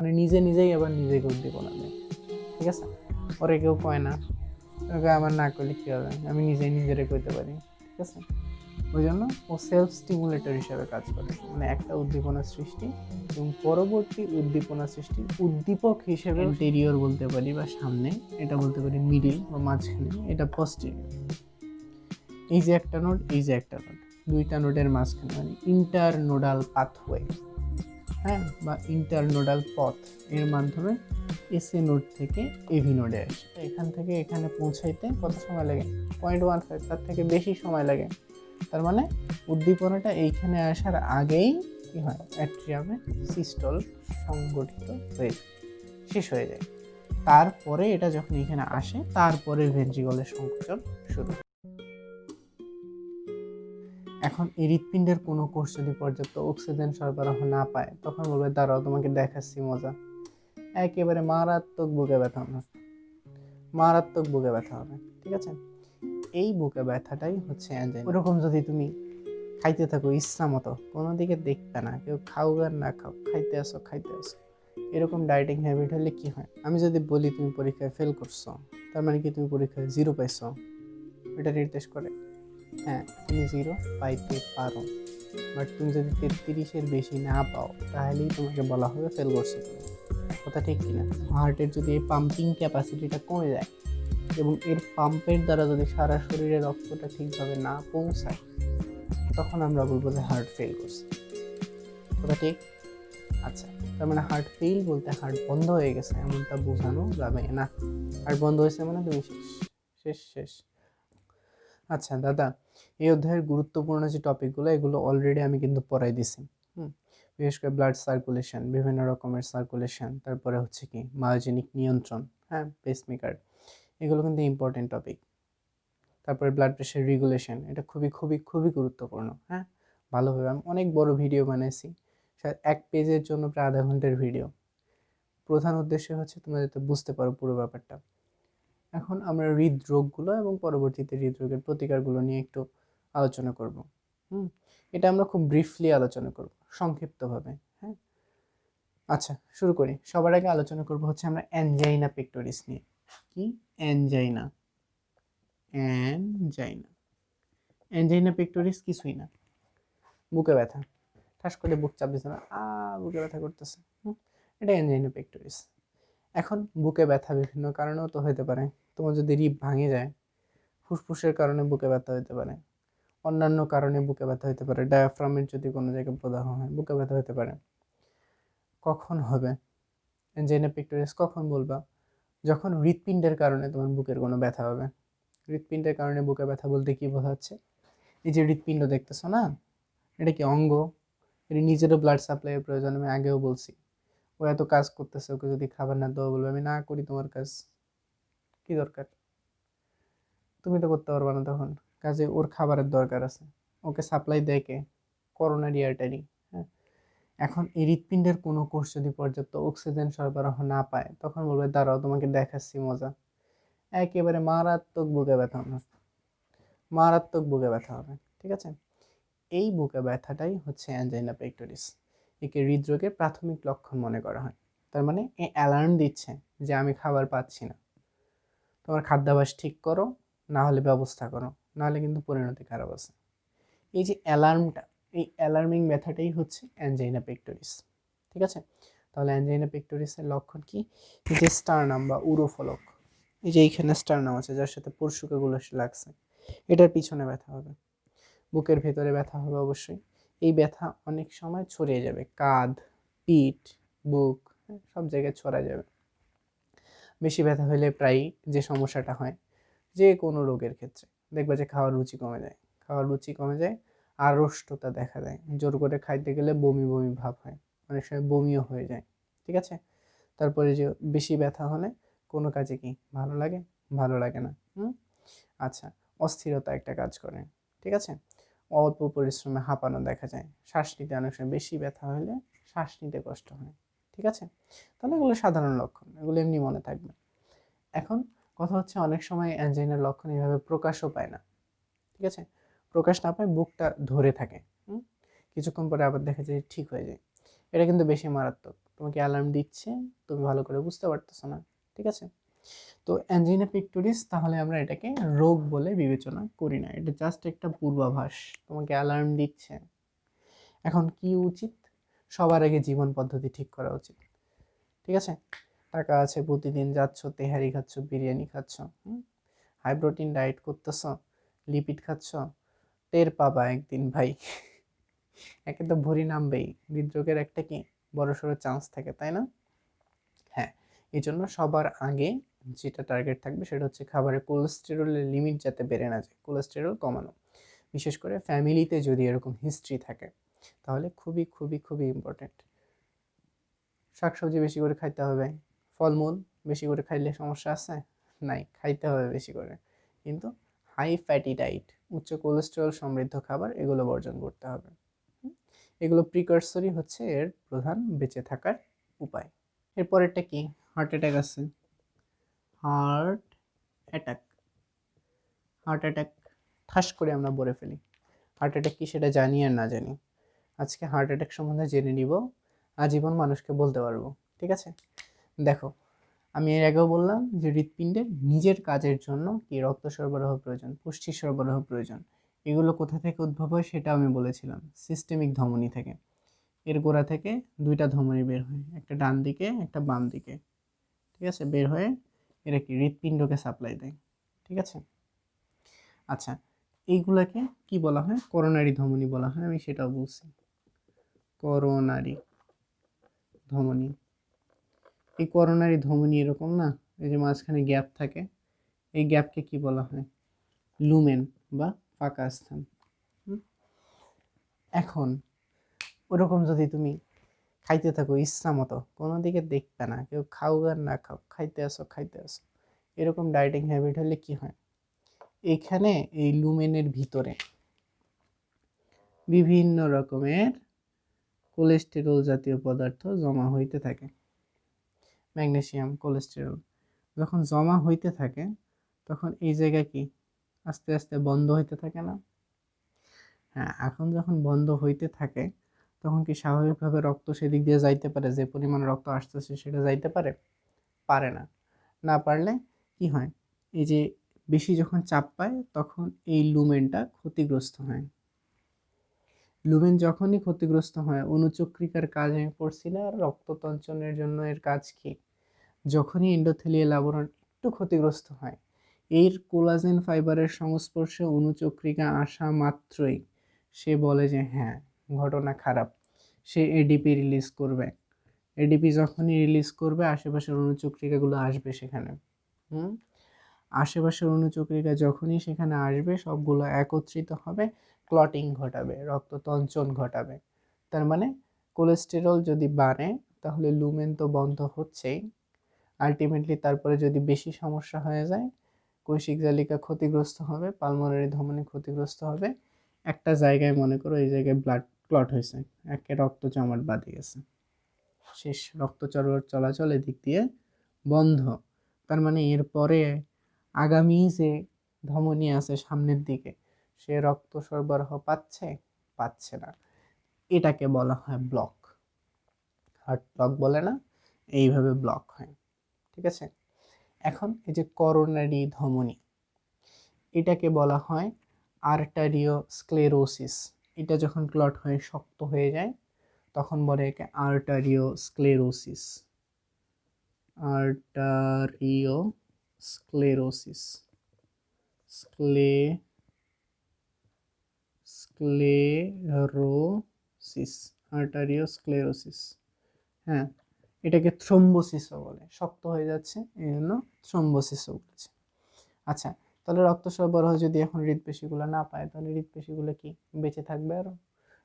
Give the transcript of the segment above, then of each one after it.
মানে নিজে নিজেই আবার নিজেকে উদ্দীপনা দেয়। ঠিক আছে, ওরে কেউ কয় না, ওকে আমার না করলে কী হবে, আমি নিজেই নিজেরে কইতে পারি। ঠিক আছে, ওই জন্য ও সেলফ স্টিমুলেটর হিসেবে কাজ করে, মানে একটা উদ্দীপনা সৃষ্টি এবং পরবর্তী উদ্দীপনা সৃষ্টির উদ্দীপক হিসেবে ইন্টেরিয়র বলতে পারি বা সামনে, এটা বলতে পারি মিডিল বা মাঝখানে, এটা পস্টেরিয়র। এই যে একটা নোড, এই যে একটা নোড, দুইটা নোডের মাঝখানে মানে ইন্টারনোডাল পাথওয়ে, হ্যাঁ, বা ইন্টারনোডাল পথ, এর মাধ্যমে এসএ নোড থেকে এভি নোডে আসে। এখান থেকে এখানে পৌঁছাইতে কত সময় লাগে? 0.15, তার থেকে বেশি সময় লাগে। তার মানে উদ্দীপনাটা এইখানে আসার আগেই কি হয়, অ্যাট্রিয়ামে সিস্টল সংগঠিত হয়ে যায়, শেষ হয়ে যায়। তারপরে এটা যখন এখানে আসে, তারপরে ভেন্ট্রিকলের সংকোচন শুরু। এখন এই হৃৎপিণ্ডের কোনো কোষ যদি পর্যাপ্ত অক্সিজেন সরবরাহ না পায়, তখন বলবে দাঁড়াও তোমাকে দেখাচ্ছি মজা। একেবারে মারাত্মক বুকে ব্যথা হবে, মারাত্মক বুকে ব্যথা হবে। ঠিক আছে, এই বুকে ব্যথাটাই হচ্ছে অ্যাঞ্জাইনা। ওরকম যদি তুমি খাইতে থাকো ইচ্ছা মতো, কোনো দিকে দেখবে না, কেউ খাও আর না খাও, খাইতে আসো খাইতে আসো, এরকম ডায়েটিং হ্যাবিট হলে কি হয়? আমি যদি বলি তুমি পরীক্ষায় ফেল করছো, তার মানে কি তুমি পরীক্ষায় 0 পাইছো? এটা নির্দেশ করে হ্যাঁ তুমি 0 পাইতে পারো, বাট তুমি যদি 33-এর বেশি না পাও, তাহলেই তোমাকে বলা হবে ফেল করছো তুমি। কথা ঠিক কিনা? হার্টের যদি এই পাম্পিং ক্যাপাসিটিটা কমে যায় এবং এর পাম্পের দ্বারা যদি সারা শরীরে রক্তটা ঠিকভাবে না পৌঁছায়, তখন আমরা বলবো যে হার্ট ফেল করছে। কথা ঠিক? আচ্ছা, তার মানে হার্ট ফেল বলতে হার্ট বন্ধ হয়ে গেছে এমনটা বোঝানো যাবে না। হার্ট বন্ধ হয়েছে মানে তুমি শেষ শেষ শেষ। আচ্ছা দাদা, এই অধ্যায়ের গুরুত্বপূর্ণ যে টপিকগুলো, এগুলো অলরেডি আমি কিন্তু পড়াই দিছি। বিশেষ করে ব্লাড সার্কুলেশন, বিভিন্ন রকমের সার্কুলেশন, তারপরে হচ্ছে কি মায়োজেনিক নিয়ন্ত্রণ, হ্যাঁ, পেসমেকার, এগুলো কিন্তু ইম্পর্টেন্ট টপিক। তারপরে ব্লাড প্রেশার রেগুলেশন, এটা খুবই খুবই খুবই গুরুত্বপূর্ণ। হ্যাঁ, ভালোভাবে আমি অনেক বড় ভিডিও বানিয়েছি, এক পেজের জন্য প্রায় আধা ঘন্টার ভিডিও। প্রধান উদ্দেশ্য হচ্ছে তোমরা যাতে বুঝতে পারো পুরো ব্যাপারটা। এখন আমরা হৃদরোগগুলো এবং পরবর্তীতে হৃদরোগের প্রতিকারগুলো নিয়ে একটু আলোচনা করব। এটা আমরা খুব ব্রিফলি আলোচনা করব, সংক্ষিপ্তভাবে। হ্যাঁ, আচ্ছা শুরু করি। সবার আগে আলোচনা করব হচ্ছে আমরা অ্যানজাইনা পেক্টোরিস নিয়ে। কি অ্যানজাইনা? অ্যানজাইনা অ্যানজাইনা পেক্টোরিস কিছুই না, বুকে ব্যথা, ঠাস করে বুক চাপ দিচ্ছে না, বুকে ব্যথা করতেছে, এটা অ্যানজাইনা পেক্টোরিস। এখন বুকে ব্যথা বিভিন্ন কারণেও তো হতে পারে। তোমার যদি রিব ভাঙে যায়, ফুসফুসের কারণে বুকে ব্যথা হতে পারে, অন্যান্য কারণে বুকে ব্যথা হতে পারে, ডায়াফ্রামের যদি কোনো জায়গায় প্রদাহ হয় বুকে ব্যথা হতে পারে। কখন হবে অ্যানজাইনা পেক্টোরিস? কখন বলবা? যখন হৃৎপিণ্ডের কারণে তোমার বুকের কোনো ব্যথা হবে। হৃৎপিণ্ডের কারণে বুকে ব্যথা বলতে কি বোঝাচ্ছে? এই যে হৃৎপিণ্ড দেখতেছো না, এটা কি অঙ্গ? এটা নিজেরও ব্লাড সাপ্লাইয়ের প্রয়োজন, আমি আগেও বলছি। ও এত কাজ করতেছে, ওকে যদি খাবার না দেওয়া, বলবে আমি না করি তোমার কাজ, কি দরকার? তুমি তো করতে পারবে না তখন, কাজে ওর খাবারের দরকার আছে। ওকে সাপ্লাই দেয় কে? Coronary artery. হ্যাঁ, এখন এই হৃৎপিণ্ডের কোনো কোষ যদি পর্যাপ্ত অক্সিজেন সরবরাহ না পায়, তখন বলবে দাঁড়াও তোমাকে দেখাচ্ছি মজা। একেবারে মারাত্মক বুকে ব্যথা হবে, মারাত্মক বুকে ব্যথা হবে। ঠিক আছে, এই বুকে ব্যথাটাই হচ্ছে অ্যানজাইনা পেক্টোরিস। একে হৃদরোগের প্রাথমিক লক্ষণ মনে করা হয়। তার মানে এ অ্যালার্ম দিচ্ছে যে আমি খাবার পাচ্ছি না, তোমার খাদ্যাভ্যাস ঠিক করো, না হলে ব্যবস্থা করো, না হলে কিন্তু পরিণতি খারাপ আছে। এই যে অ্যালার্মটা, এই অ্যালার্মিং ব্যথাটাই হচ্ছে অ্যানজাইনা পেক্টোরিস। ঠিক আছে, তাহলে অ্যানজাইনা পেক্টোরিসের লক্ষণ কি? এই যে স্টারনাম বা উরোফলক, এই যে এইখানে স্টারনাম আছে যার সাথে পরশুকাগুলো লাগছে, এটার পিছনে ব্যথা হবে। বুকের ভেতরে ব্যথা হবে অবশ্যই। এই ব্যথা অনেক সময় ছড়িয়ে যাবে, কাঁধ, পিঠ, বুক, সব জায়গায় ছড়া যাবে। বেশি ব্যথা হলে প্রায়ই যে সমস্যাটা হয়, যে কোনো রোগের ক্ষেত্রে দেখবা যে খাওয়ার রুচি কমে যায়, খাওয়ার রুচি কমে যায়, আড়ষ্টতা দেখা দেয়, জোর করে খাইতে গেলে বমি বমি ভাব হয়, অনেক সময় বমিও হয়ে যায়। ঠিক আছে, তারপরে যে বেশি ব্যথা হলে কোনো কাজে কি ভালো লাগে? ভালো লাগে না। আচ্ছা, অস্থিরতা একটা কাজ করে। ঠিক আছে, অল্প পরিশ্রমে হাঁপানো দেখা যায়, শ্বাস নিতে অনেক সময় বেশি ব্যথা হলে শ্বাস নিতে কষ্ট হয়। ঠিক আছে, তাহলে এগুলো সাধারণ লক্ষণ, এগুলো এমনি মনে থাকবে। এখন কথা হচ্ছে অনেক সময় অ্যানজাইনার লক্ষণ এইভাবে প্রকাশও পায় না। ঠিক আছে, প্রকাশ না পায়, বুকটা ধরে থাকে, কিছুক্ষণ পরে আবার দেখা যায় ঠিক হয়ে যায়। এটা কিন্তু বেশি মারাত্মক, তোমাকে অ্যালার্ম দিচ্ছে, তুমি ভালো করে বুঝতে পারতেছো না। ঠিক আছে, তো অ্যাঞ্জিনা পেক্টোরিস তাহলে আমরা এটাকে রোগ বলে বিবেচনা করি না, এটা জাস্ট একটা পূর্বাভাস, তোমাকে অ্যালার্ম দিচ্ছে। এখন কি উচিত? সবার আগে জীবন পদ্ধতি ঠিক করা উচিত। ঠিক আছে, টাকা আছে, প্রতিদিন যাচ্ছ, তেহারি খাচ্ছ, বিরিয়ানি খাচ্ছ, হাই প্রোটিন ডায়েট করতেছ, লিপিড খাচ্ছ, টের পাবা একদিন ভাই একে তো ভুঁড়ি নামবেই, হৃদরোগের একটা কি বড়সড় চান্স থাকে, তাই না? হ্যাঁ, এই জন্য সবার আগে যেটা টার্গেট থাকবে সেটা হচ্ছে খাবারের কোলেস্টেরলের লিমিট যাতে বেড়ে না যায়, কোলেস্টেরল কমানো। বিশেষ করে ফ্যামিলিতে যদি এরকম হিস্ট্রি থাকে তাহলে খুবই খুবই খুবই ইম্পর্টেন্ট। শাকসবজি বেশি করে খাইতে হবে, ফলমূল বেশি করে খাইলে সমস্যা আছে? নাই, খাইতে হবে বেশি করে, কিন্তু হাই ফ্যাটি ডায়েট, উচ্চ কোলেস্টেরল সমৃদ্ধ খাবার এগুলো বর্জন করতে হবে। এগুলো প্রিকারসরি হচ্ছে এর প্রধান বেঁচে থাকার উপায়। এরপরেরটা কি? হার্ট অ্যাটাক আছে। হার্ট অ্যাটাক, হার্ট অ্যাটাক ঠাস করে আমরা বলে ফেলি। হার্ট অ্যাটাক কি সেটা জানি আর না জানি, আজকে হার্ট অ্যাটাক সম্বন্ধে জেনে নিব, আজীবন মানুষকে বলতে পারবো। ঠিক আছে, দেখো আমি এর আগেও বললাম যে হৃৎপিণ্ডের নিজের কাজের জন্য কি রক্ত সরবরাহ প্রয়োজন, পুষ্টি সরবরাহ প্রয়োজন। এগুলো কোথা থেকে উদ্ভব হয় সেটা আমি বলেছিলাম, সিস্টেমিক ধমনী থেকে। এর গোড়া থেকে দুইটা ধমনী বের হয়, একটা ডান দিকে একটা বাম দিকে। ঠিক আছে, বের হয়ে এরা কি হৃৎপিণ্ডকে সাপ্লাই দেয়। ঠিক আছে, আচ্ছা এইগুলাকে কি বলা হয়? করোনারি ধমনী বলা হয়, আমি সেটাও বলছি, করোনারি ধমনী। এই করোনারি ধমনী এরকম না, এই যে মাঝখানে গ্যাপ থাকে, এই গ্যাপকে কি বলা হয়? লুমেন বা ফাঁকা স্থান। এখন ওরকম যদি তুমি খাইতে থাকো ইচ্ছা মতো, কোনো দিকে দেখবে না, কেউ খাও আর না খাও, খাইতে আসো খাইতে আসো, এরকম ডায়েটিং হ্যাবিট হলে কি হয়? এখানে এই লুমেনের ভিতরে বিভিন্ন রকমের কোলেস্টেরল জাতীয় পদার্থ জমা হইতে থাকে, ম্যাগনেসিয়াম, কোলেস্টেরল। যখন জমা হইতে থাকে তখন এই জায়গা কি আস্তে আস্তে বন্ধ হইতে থাকে না? হ্যাঁ, এখন যখন বন্ধ হইতে থাকে তখন কি স্বাভাবিকভাবে রক্ত সেদিক দিয়ে যাইতে পারে? যে পরিমাণ রক্ত আসতেছে সেটা যাইতে পারে? পারে না। না পারলে কি হয়? এই যে বেশি যখন চাপ পায় তখন এই লুমেনটা ক্ষতিগ্রস্ত হয়। লুমেন যখনই ক্ষতিগ্রস্ত হয়, অণুচক্রিকার কাজ আমি পড়ছি না, রক্ত তঞ্চনের জন্য এর কাজ কি? যখনই এন্ডোথেলিয়াল আবরণ একটু ক্ষতিগ্রস্ত হয়, এর কোলাজেন ফাইবারের সংস্পর্শে অণুচক্রিকা আসা মাত্রই সে বলে যে হ্যাঁ, ঘটনা খারাপ, সে এডিপি রিলিজ করবে। এডিপি যখনই রিলিজ করবে আশেপাশের অণুচক্রিকাগুলো আসবে সেখানে। আশেপাশের অণুচক্রিকা যখনই সেখানে আসবে সবগুলো একত্রিত হবে, ক্লটিং ঘটাবে, রক্ততঞ্চন ঘটাবে। তার মানে কোলেস্টেরল যদি বাড়ে তাহলে লুমেন তো বন্ধ হচ্ছেই, আলটিমেটলি তারপরে যদি বেশি সমস্যা হয়ে যায়, কৈশিক জালিকা ক্ষতিগ্রস্ত হবে, পালমোনারি ধমনী ক্ষতিগ্রস্ত হবে, একটা জায়গায় মনে করো এই জায়গায় ব্লাড ক্লট হয়েছে, একে রক্ত জমাট বাঁধে গেছে, শেষ, রক্ত চলাচল এদিক দিয়ে বন্ধ। তার মানে এরপরে আগামী যে ধমনী আছে সামনের দিকে, সে রক্ত সরবরাহ পাচ্ছে? পাচ্ছে না। এটাকে বলা হয় ব্লক। হার্ট ব্লক বলে না, এইভাবে ব্লক হয়। ঠিক আছে, এখন এই যে করোনারি ধমনী, এটাকে বলা হয় আর্টারিওস্ক্লেরোসিস। এটা যখন ক্লট হয়ে শক্ত হয়ে যায় তখন বলে একে আর্টারিওস্ক্লেরোসিস। আর্টারিওস্ক্লেরোসিস, স্ক্লেরোসিস, আর্টারিওস্ক্লেরোসিস। হ্যাঁ, এটাকে থ্রোম্বোসিসও বলে, শক্ত হয়ে যাচ্ছে এই জন্য থ্রোম্বোসিসও বলছে। আচ্ছা, তাহলে রক্ত সরবরাহ যদি এখন হৃদপেশিগুলো না পায় তাহলে হৃদপেশিগুলো কি বেঁচে থাকবে? আরও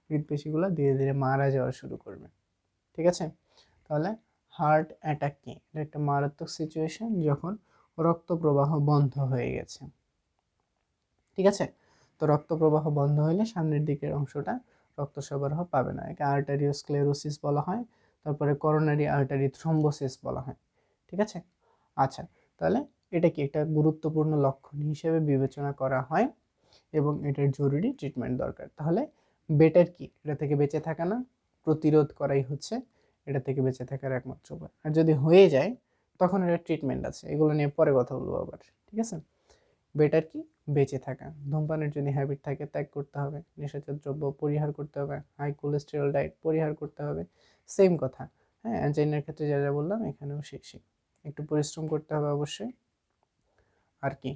হৃদপেশিগুলো ধীরে ধীরে মারা যাওয়া শুরু করবে। ঠিক আছে, তাহলে হার্ট অ্যাটাক কি? এটা একটা মারাত্মক সিচুয়েশন যখন রক্ত প্রবাহ বন্ধ হয়ে গেছে। ঠিক আছে, তো রক্ত প্রবাহ বন্ধ হলে সামনের দিকের অংশটা রক্ত সরবরাহ পাবে না, একে আর্টারিওস্ক্লেরোসিস বলা হয়। তারপরে করোনারি আর্টারি থ্রোম্বোসিস বলা হয়। ঠিক আছে, আচ্ছা তাহলে এটা কি একটা গুরুত্বপূর্ণ লক্ষণ হিসেবে বিবেচনা করা হয় এবং এটার জরুরি ট্রিটমেন্ট দরকার। তাহলে বেটার কি এটা থেকে বেঁচে থাকা না, প্রতিরোধ করাই হচ্ছে এটা থেকে বেঁচে থাকার একমাত্র উপায়। আর যদি হয়ে যায় তখন এটা ট্রিটমেন্ট আছে, এগুলো নিয়ে পরে কথা বলবো আবার, ঠিক আছে? বেটার কি বেঁচে থাকা। ধূমপানের যদি হ্যাবিট থাকে ত্যাগ করতে হবে, নেশাজাত দ্রব্য পরিহার করতে হবে, হাই কোলেস্টেরল ডায়েট পরিহার করতে হবে। সেম কথা, হ্যাঁ, অ্যাঞ্জাইনার ক্ষেত্রে যা যা বললাম এখানেও সেই একটু পরিশ্রম করতে হবে অবশ্যই। আর কি,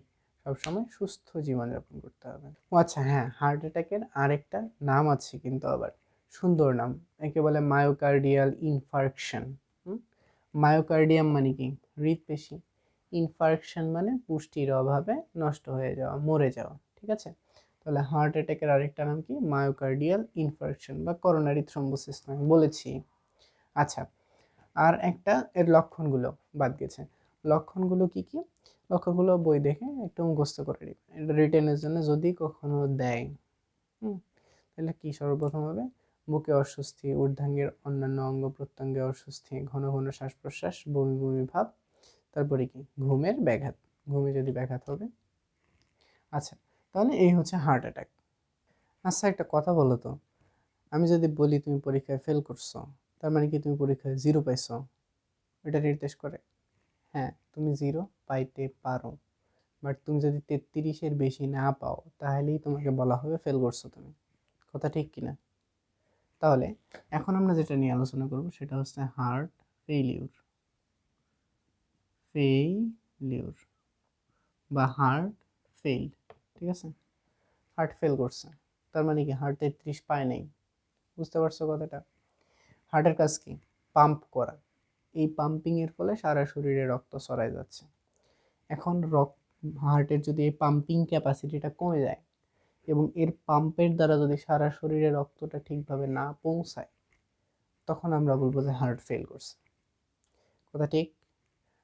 সবসময় সুস্থ জীবনযাপন করতে হবে। ও আচ্ছা হ্যাঁ, হার্ট অ্যাটাকের আরেকটা নাম আছে কিন্তু, আবার সুন্দর নাম, একে বলে মায়োকার্ডিয়াল ইনফার্কশন। মায়োকার্ডিয়াম মানে কি? হৃদপেশি। ইনফার্কশন মানে পুষ্টির অভাবে নষ্ট হয়ে যাওয়া, মরে যাওয়া, ঠিক আছে? তাহলে হার্ট অ্যাটাকের আরেকটা নাম কি? মায়োকার্ডিয়াল ইনফার্কশন বা করোনারি থ্রম্বোসিস আমি বলেছি। আচ্ছা, আর একটা এর লক্ষণগুলো বাদ গেছে। লক্ষণগুলো কি কি? লক্ষণগুলো বই দেখে একটু মুখস্থ করে নিই, এটা রিটেনের জন্য যদি কখনো দেয়। তাহলে কি সর্বপ্রথম হবে? বুকে অস্বস্তি, ঊর্ধ্বাঙ্গের অন্যান্য অঙ্গ প্রত্যঙ্গে অস্বস্তি, ঘন ঘন শ্বাস প্রশ্বাস, বমি বমি ভাব। তারপরে কি? ঘুমের ব্যাঘাত, ঘুমে যদি ব্যাঘাত হবে। আচ্ছা, তাহলে এই হচ্ছে হার্ট অ্যাটাক। আচ্ছা, একটা কথা বলো তো, আমি যদি বলি তুমি পরীক্ষায় ফেল করছো, তার মানে কি তুমি পরীক্ষায় 0 পাইছো? এটা নির্দেশ করে। হ্যাঁ, তুমি 0 পাইতে পারো, বাট তুমি যদি 33-এর বেশি না পাও তাহলেই তোমাকে বলা হবে ফেল করছো তুমি। কথা ঠিক কিনা? তাহলে এখন আমরা যেটা নিয়ে আলোচনা করব সেটা হচ্ছে হার্ট ফেইলিউর। ফেইলিউর বা হার্ট ফেইল্ড, ঠিক আছে? হার্ট ফেল করছে, তার মানে কি হার্ট 33 পায় নাই। বুঝতে পারছো কথাটা? হার্টের কাজ কি? পাম্প করা। এই পাম্পিংয়ের ফলে সারা শরীরে রক্ত ছড়ায় যাচ্ছে। এখন হার্টের যদি এই পাম্পিং ক্যাপাসিটিটা কমে যায় এবং এর পাম্পের দ্বারা যদি সারা শরীরে রক্তটা ঠিকভাবে না পৌঁছায়, তখন আমরা বলবো যে হার্ট ফেল করছে। কথা ঠিক?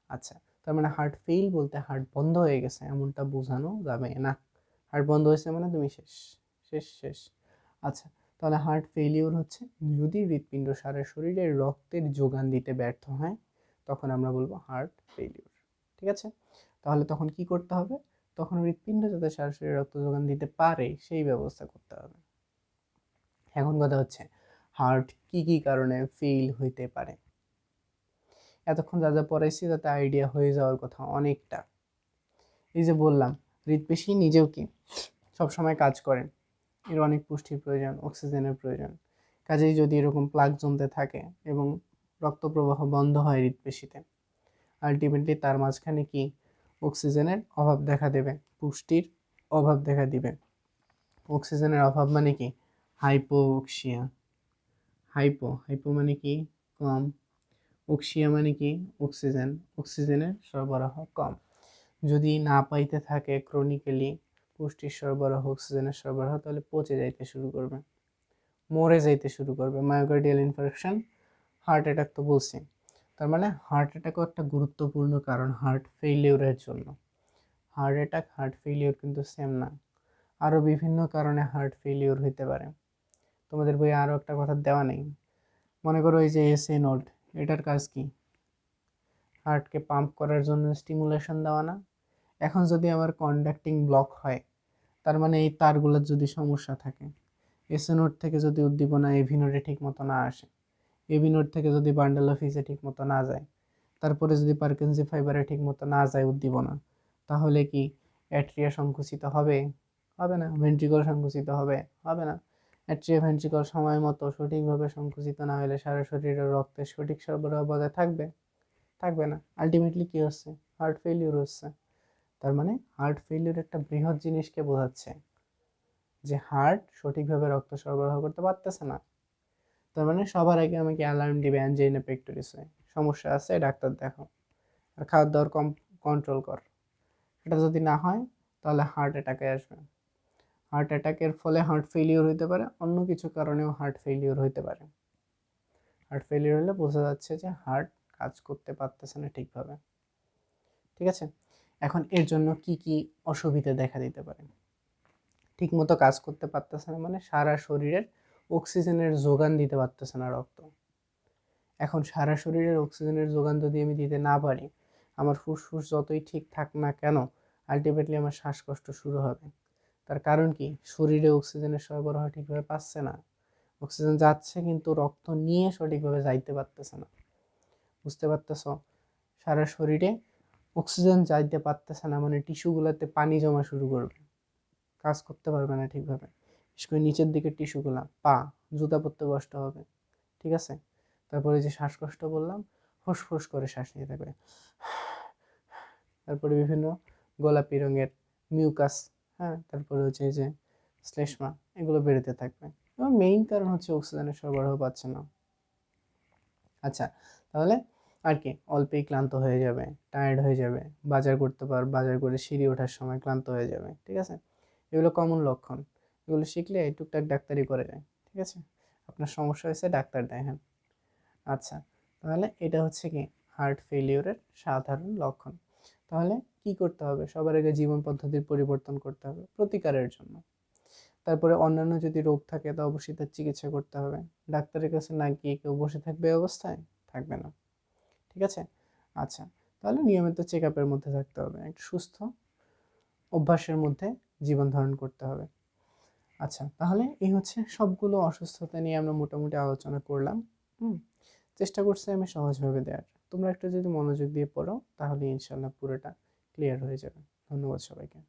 আচ্ছা, তার মানে হার্ট ফেল বলতে হার্ট বন্ধ হয়ে গেছে এমনটা বোঝানো যাবে না। হার্ট বন্ধ হয়েছে মানে তুমি শেষ, শেষ শেষ। আচ্ছা, তাহলে হার্ট ফেলিওর হচ্ছে যদি হৃৎপিণ্ড সারা শরীরে রক্তের যোগান দিতে ব্যর্থ হয়, তখন আমরা বলবো হার্ট ফেলিওর, ঠিক আছে? তাহলে তখন কি করতে হবে? তখন হৃৎপিণ্ড যাতে সারা শরীরে রক্ত যোগান দিতে পারে সেই ব্যবস্থা করতে হবে। এখন কথা হচ্ছে হার্ট কি কি কারণে ফেল হইতে পারে। এতক্ষণ যা যা পড়াইছি তাতে আইডিয়া হয়ে যাওয়ার কথা অনেকটা। এই যে বললাম, হৃৎপেশি নিজেও কি সবসময় কাজ করে, এর অনেক পুষ্টির প্রয়োজন, অক্সিজেনের প্রয়োজন। কাজেই যদি এরকম প্লাগ জমতে থাকে এবং রক্ত প্রবাহ বন্ধ হয় হৃৎপেশিতে, আলটিমেটলি তার মাঝখানে কি অক্সিজেনের অভাব দেখা দেবে, পুষ্টির অভাব দেখা দিবে। অক্সিজেনের অভাব মানে কি? হাইপোক্সিয়া। হাইপো মানে কি? কম। অক্সিয়া মানে কি? অক্সিজেন, অক্সিজেনের সরবরাহ কম। যদি না পাইতে থাকে ক্রনিক্যালি পুষ্টির সরবরাহ, অক্সিজেনের সরবরাহ, তাহলে পচে যাইতে শুরু করবে, মরে যাইতে শুরু করবে। মায়োকার্ডিয়াল ইনফার্কশন, হার্ট অ্যাটাক তো বলছি। তার মানে হার্ট অ্যাটাকও একটা গুরুত্বপূর্ণ কারণ হার্ট ফেইলিউরের জন্য। হার্ট অ্যাটাক হার্ট ফেইলিউর কিন্তু সেম না, আরও বিভিন্ন কারণে হার্ট ফেইলিউর হইতে পারে। তোমাদের বইয়ে আরও একটা কথা দেওয়া নেই, মনে করো এই যে এসএ নোড, এটার কাজ কি? হার্টকে পাম্প করার জন্য স্টিমুলেশন দেওয়া না? এখন যদি আমার কন্ডাক্টিং ব্লক হয়, তার মানে এই তারগুলোর যদি সমস্যা থাকে, এসএ নোড থেকে যদি উদ্দীপনা এভি নোডে ঠিক মতো না আসে, এভি নোড থেকে যদি বান্ডেল অফ হিসে ঠিক মতো না যায়, তারপরে যদি পার্কিনসি ফাইবারে ঠিক মতো না যায় উদ্দীপনা, তাহলে কি অ্যাট্রিয়া সংকুচিত হবে? হবে না। ভেন্ট্রিকল সংকুচিত হবে? হবে না। অ্যাট্রিয়া ভেন্ট্রিকল সময় মতো সঠিকভাবে সংকুচিত না হলে সারা শরীরে রক্তের সঠিক সরবরাহ বজায় থাকবে? থাকবে না। আলটিমেটলি কি হচ্ছে? হার্ট ফেলিউর হচ্ছে। তার মানে হার্ট ফেলিউর একটা বৃহৎ জিনিসকে বোঝাচ্ছে যে হার্ট সঠিকভাবে রক্ত সরবরাহ করতে পারতেছে না। তার মানে সবার আগে আমাকে অ্যালার্ম দিবে অ্যাঞ্জাইনা পেক্টোরিসে, সমস্যা আছে, ডাক্তার দেখাও, আর খাওয়ার দাওয়ার কন্ট্রোল কর। এটা যদি না হয় তাহলে হার্ট অ্যাটাকে আসবে। হার্ট অ্যাটাকের ফলে হার্ট ফেলিওর হতে পারে, অন্য কিছু কারণেও হার্ট ফেলিওর হতে পারে। হার্ট ফেলিওর হলে বোঝা যাচ্ছে যে হার্ট কাজ করতে পারতেছে না ঠিকভাবে, ঠিক আছে? এখন এর জন্য কি কি অসুবিধা দেখা দিতে পারে? ঠিকমতো কাজ করতে পারতেছে না মানে সারা শরীরের অক্সিজেনের যোগান দিতে পারতেছে না রক্ত। এখন সারা শরীরের অক্সিজেনের যোগান যদি আমি দিতে না পারি, আমার ফুসফুস যতই ঠিক থাক না কেন, আলটিমেটলি আমার শ্বাসকষ্ট শুরু হবে। তার কারণ কি? শরীরে অক্সিজেনের সরবরাহ ঠিকভাবে পাচ্ছে না, অক্সিজেন যাচ্ছে কিন্তু রক্ত নিয়ে সঠিকভাবে যাইতে পারতেছে না। বুঝতে পারতেছো? সারা শরীরে অক্সিজেন যাইতে পারতেছে না, মানে টিস্যুগুলোতে পানি জমা শুরু করবে, কাজ করতে পারবে না ঠিকভাবে। বিশেষ করে নিচের দিকের টিস্যুগুলা, পা, জুতা পরতে কষ্ট হবে, ঠিক আছে? তারপরে যে শ্বাসকষ্ট বললাম, ফুসফুস করে শ্বাস নিয়ে থাকবে। তারপরে বিভিন্ন গোলাপি রঙের মিউকাস, হ্যাঁ, তারপরে হচ্ছে এই যে শ্লেষ্মা, এগুলো বেরোতে থাকবে। এবং মেইন কারণ হচ্ছে অক্সিজেনের সরবরাহ পাচ্ছে না। আচ্ছা, তাহলে আর কি, অল্পেই ক্লান্ত হয়ে যাবে, টায়ার্ড হয়ে যাবে, বাজার করে সিঁড়ি ওঠার সময় ক্লান্ত হয়ে যাবে, ঠিক আছে? এগুলো কমন লক্ষণ। এগুলো শিখলে টুকটাক ডাক্তারি করে যায়, ঠিক আছে? আপনার সমস্যা হয়েছে, ডাক্তার দেখেন। আচ্ছা, তাহলে এটা হচ্ছে কি হার্ট ফেলিওরের সাধারণ লক্ষণ। তাহলে কি করতে হবে? সবার আগে জীবন পদ্ধতির পরিবর্তন করতে হবে প্রতিকারের জন্য। তারপরে অন্যান্য যদি রোগ থাকে তা অবশ্যই তার চিকিৎসা করতে হবে। ডাক্তারের কাছে না গিয়ে কেউ বসে থাকবে এই অবস্থায়? থাকবে না, ঠিক আছে? আচ্ছা, তাহলে নিয়মিত চেক আপের মধ্যে থাকতে হবে, একটা সুস্থ অভ্যাসের মধ্যে জীবন ধারণ করতে হবে। আচ্ছা, তাহলে এই হচ্ছে সবগুলো অসুস্থতা নিয়ে আমরা মোটামুটি আলোচনা করলাম। হুম, চেষ্টা করছি আমি সহজভাবে দেওয়ার। তোমরা একটু যদি মনোযোগ দিয়ে পড়ো তাহলে ইনশাল্লাহ পুরোটা ক্লিয়ার হয়ে যাবে। ধন্যবাদ সবাইকে।